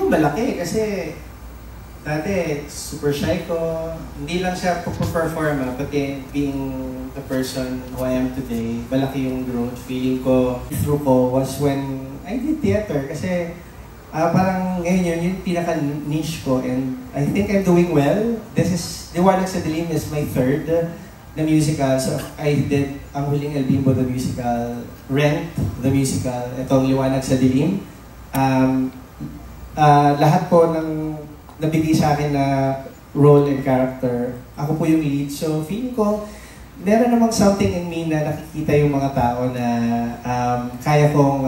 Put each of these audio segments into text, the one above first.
yung malaki kasi dati super shy ko. Hindi lang siya perform pati being the person who I am today. Malaki yung growth. Feeling ko, through ko was when I did theater kasi parang ngayon yung pinaka-niche ko and I think I'm doing well. This is, Liwanag sa Dilim is my third na musical. So I did Ang Huling El Bimbo the musical, Rent the musical, itong Liwanag sa Dilim. Lahat po ng nabigay sa akin na role and character, ako po yung lead. So feeling ko, meron namang something in me na nakikita yung mga tao na kaya kong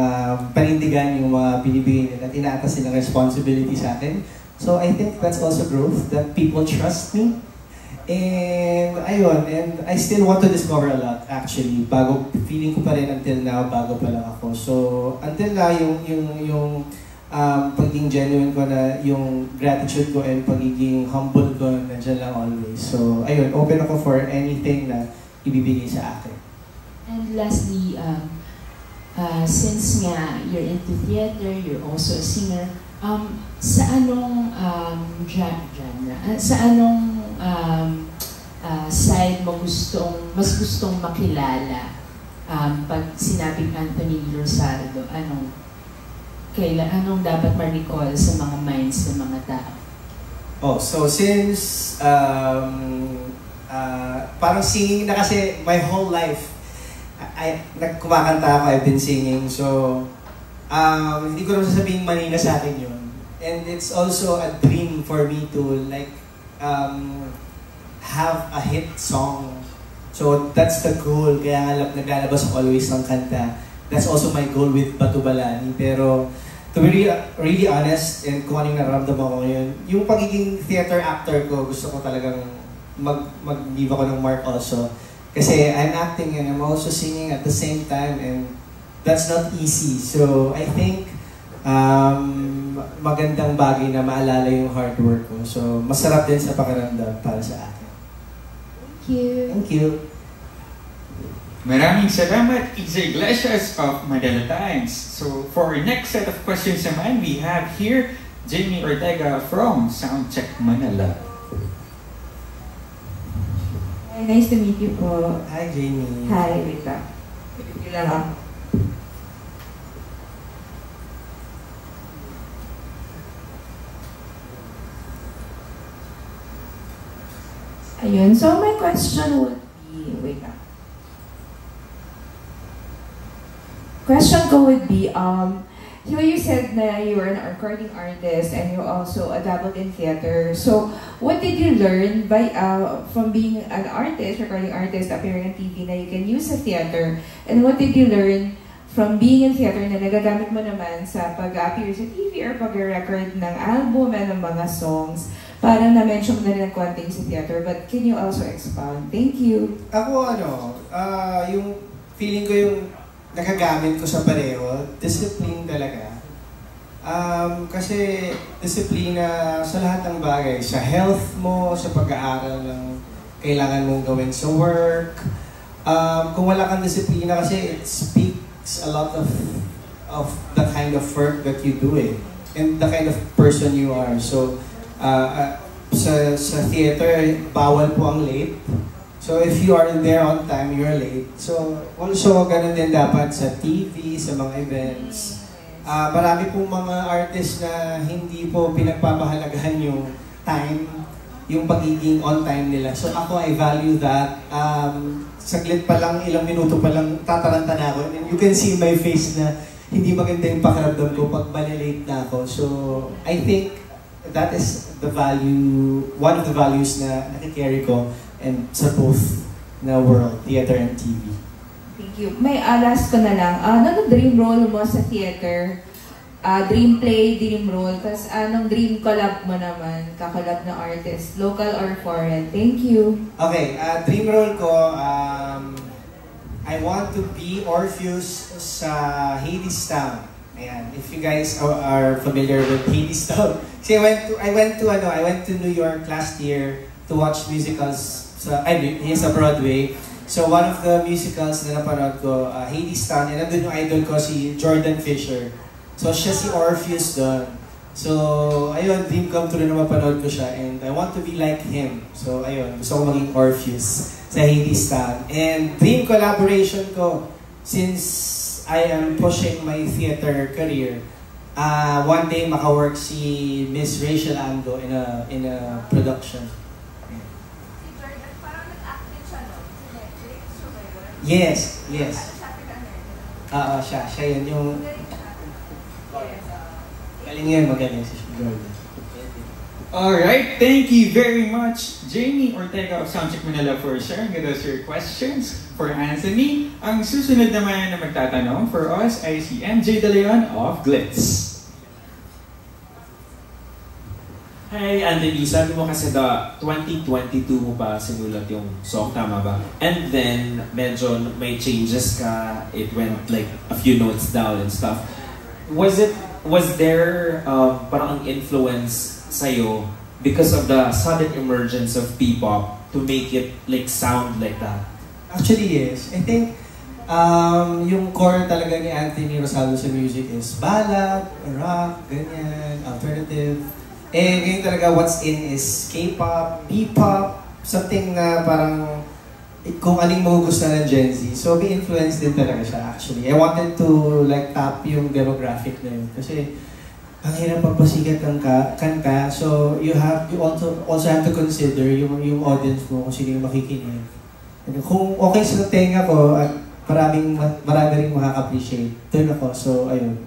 panindigan yung mga binibigay nila at inaatas nilang responsibility sa akin. So I think that's also growth, that people trust me. And ayun, and I still want to discover a lot actually. Bago, feeling ko pa rin until now, bago pa lang ako. So until now, yung pagiging genuine ko na yung gratitude ko and pagiging humble ko nandiyan lang always. So ayun, open ako for anything na ibibigay sa akin. And lastly, since nga you're into theater, you're also a singer, sa anong genre, sa anong side mo mas gustong makilala pag sinabing Anthony Luzardo, anong dapat ma-recall sa mga minds ng mga tao? Oh, so since parang singing na kasi my whole life, kumakanta ako, I've been singing, so hindi ko naman sasabihin mali na sa akin yun. And it's also a dream for me to like have a hit song. So that's the goal, kaya naglalabas ako always ng kanta. That's also my goal with Batubalani. Pero to be really honest, and kung anong nararamdaman ko ngayon, yung pagiging theater actor ko, gusto ko talagang mag-give ako ng mark also. Kasi I'm acting and I'm also singing at the same time, and that's not easy. So I think magandang bagay na maalala yung hard work ko. So masarap din sa pakiramdam para sa akin. Thank you. Thank you. Maraming salamat, Iza Iglesias of Manila Times. So for our next set of questions naman, we have here Jamie Ortega from Soundcheck Manila. Hi, nice to meet you po. Hi, Jamie. Hi, wait lang. Wait lang ako. Ayun, so my question would be, wait lang. Question ko would be, you said na you were an recording artist and you also dabbled in theater. So, what did you learn from being an artist, recording artist, appearing on TV na you can use sa theater? And what did you learn from being in theater na nagagamit mo naman sa pag-appear sa TV or pag-record ng album and ng mga songs? Parang na-mention na rin ng konting sa theater, but can you also expound? Thank you. Ako yung feeling ko yung nakagamit ko sa pareho, discipline talaga. Kasi disiplina sa lahat ng bagay, sa health mo, sa pag-aaral ng kailangan mong gawin sa work. Kung wala kang disiplina kasi it speaks a lot of the kind of work that you do and the kind of person you are. So sa theater, bawal po ang late. So if you are there on time, you're late. So also, ganun din dapat sa TV, sa mga events. Marami pong mga artists na hindi po pinagpapahalagahan yung time, yung pagiging on time nila. So ako, I value that. Saglit pa lang, ilang minuto pa lang, tataranta na ako. And you can see my face na hindi maganda yung pakiramdam ko pag malilate na ako. So I think that is the value, one of the values na nakikarry ko and sa both na world, theater and TV. Thank you. May last ko na lang. Anong dream role mo sa theater? Dream play, dream role. Tapos anong dream collab mo naman? Kakolab na artist, local or foreign? Thank you. Okay, dream role ko, I want to be Orpheus sa Hadestown. Ayan, if you guys are familiar with Hadestown. See, I went to New York last year to watch musicals sa Broadway. So one of the musicals na napanood ko, Hadestown, and nandun yung idol ko si Jordan Fisher. So siya si Orpheus doon. So ayun, dream come true na mapanood ko siya and I want to be like him. So ayun, gusto ko maging Orpheus sa Hades Town. And dream collaboration ko, since I am pushing my theater career, one day maka-work si Miss Rachel Ando in a production. Si Jordan, parang nag-act din siya, no? Sa Netflix, so ba yun? Yes, yes. Siya yun yung... Magaling si Jordan. Alright, thank you very much, Jamie Ortega of Soundcheck Manila, for sharing with us your questions. For Anthony, ang susunod naman na magtatanong for us ay si MJ De Leon of Glitz. Hi Anthony, sabi mo kasi 2022 mo pa sinulat yung song, tama ba? And then, medyo may changes ka, it went like a few notes down and stuff. Was there parang ang influence sa'yo because of the sudden emergence of P-pop to make it like sound like that? Actually, yes. I think yung core talaga ni Anthony Rosaldo sa music is ballad, rock, ganyan, alternative. Eh, ngayon talaga what's in is K-pop, P-pop, something na parang kung aling magugustuhan ng Gen Z. So, may influence din talaga siya actually. I wanted to like tap yung demographic na yun. Kasi ang hirap pagpasikat ng kanta. So, you also have to consider yung audience mo kung sino yung makikinig. Kung okay sa tenga ko at marami rin makaka-appreciate, doon ako. So, ayun.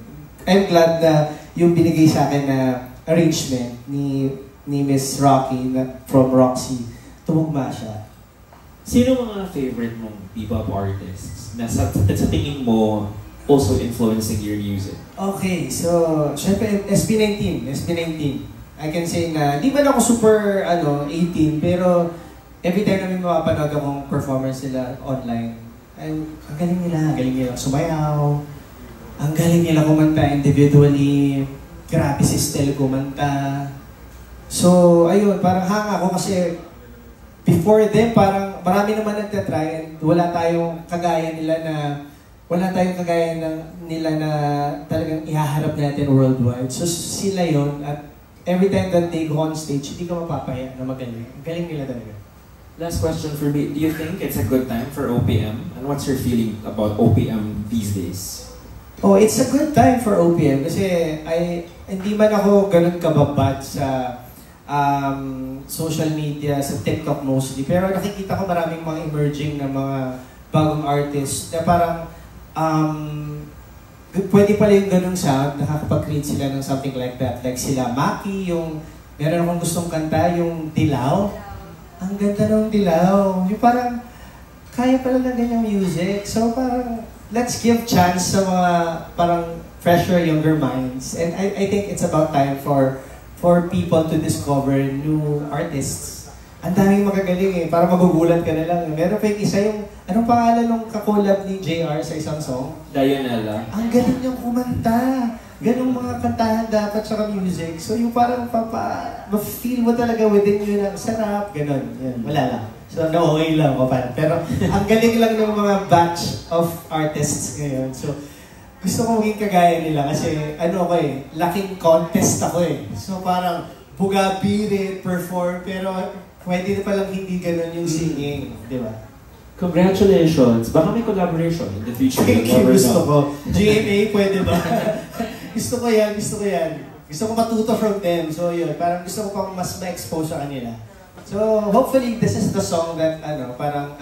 I'm glad na yung binigay sa akin na arrangement ni Miss Rocky from Roxy, tumugma siya. Sino mga favorite mong P-pop artists na sa tingin mo also influencing your music? Okay, so syempre SB19. I can say na di ba ako super 18, pero every time na may mapapanood akong performance nila online, ang galing nila sumayaw, ang galing nila kumanta individually, grabe si Stell kumanta. So ayun, parang hanga ako kasi before them, parang marami naman nagtatry and wala tayong kagaya nila na talagang ihaharap natin worldwide. So sila yon at every time that they go on stage, hindi ka mapapaya na magaling. Galing nila talaga. Last question for me, do you think it's a good time for OPM? And what's your feeling about OPM these days? Oh, it's a good time for OPM kasi hindi man ako ganun kababad sa social media, sa TikTok mostly. Pero nakikita ko maraming mga emerging na mga bagong artists na parang pwede pala yung ganung sound, nakakapag-create sila ng something like that. Like sila Maki, yung meron akong gustong kanta, yung Dilaw. Ang ganda ng Dilaw. Yung parang kaya pala ng ganyang music. So parang let's give chance sa mga parang fresher, younger minds. And I think it's about time for people to discover new artists. Ang daming magagaling para magugulat ka na lang. Meron pa yung isa yung, anong pangalan ng kakolab ni JR sa isang song? Dianella. Ang galing niyang kumanta. Ganong mga kantahan dapat sa music. So yung parang ma-feel mo talaga within you na sarap, ganon. Yan, wala lang. So na-okay lang ko parang. Pero ang galing lang ng mga batch of artists ngayon. So gusto ko maging kagaya nila kasi laking contest ako eh. So parang bugabirit, perform, pero pwede na palang hindi ganun yung singing, di ba? Congratulations! Baka may collaboration in the future. Thank you, gusto ko. GMA, pwede ba? Gusto ko yan. Gusto ko matuto from them. So yun, parang gusto ko pang mas ma-expose sa kanila. So hopefully this is the song that parang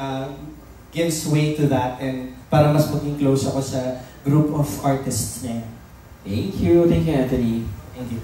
gives way to that and para mas maging close ako sa group of artists na yan. Thank you, Anthony. Thank you.